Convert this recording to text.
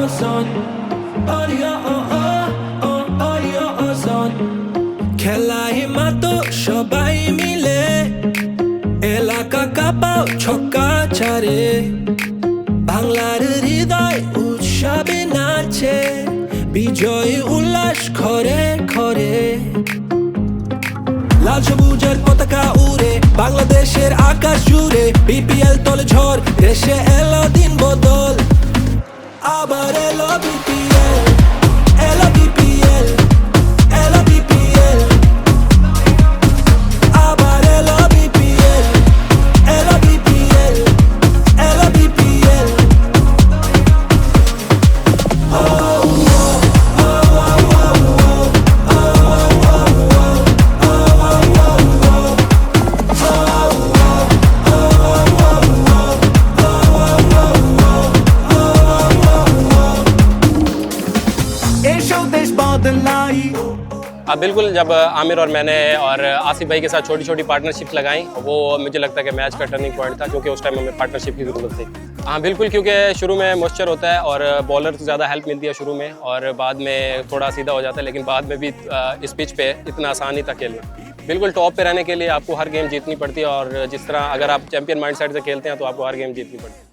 son. Audio son. খেলায় মাতো সবাই মিলে এলাকা কাঁপাও ছক্কা ছাড়ে বাংলার হৃদয় উৎসবে নাচে বিজয় উল্লাস ঘরে ঘরে লাল সবুজের পতাকা উড়ে বাংলাদেশের আকাশ জুড়ে বিপিএল তলে ঝড় দেশে এলো দিন বদল আবার এলো বিপিএল এলো বিপিএল এলো বিপিএল আবার এলো বিপিএল এলো বিপিএল এলো বিপিএল अब बिल्कुल जब आमिर और मैंने और आसिफ भाई के साथ छोटी छोटी पार्टनरशिप्स लगाई वो मुझे लगता है कि मैच का टर्निंग पॉइंट था क्योंकि उस टाइम हमें पार्टनरशिप की ज़रूरत थी। हाँ बिल्कुल, क्योंकि शुरू में मॉइस्चर होता है और बॉलर से ज़्यादा हेल्प मिलती है शुरू में और बाद में थोड़ा सीधा हो जाता है, लेकिन बाद में भी इस पिच पे इतना आसान नहीं था खेलना। बिल्कुल टॉप पे रहने के लिए आपको हर गेम जीतनी पड़ती है और जिस तरह अगर आप चैंपियन माइंड सेट से खेलते हैं तो आपको हर गेम जीतनी पड़ती है।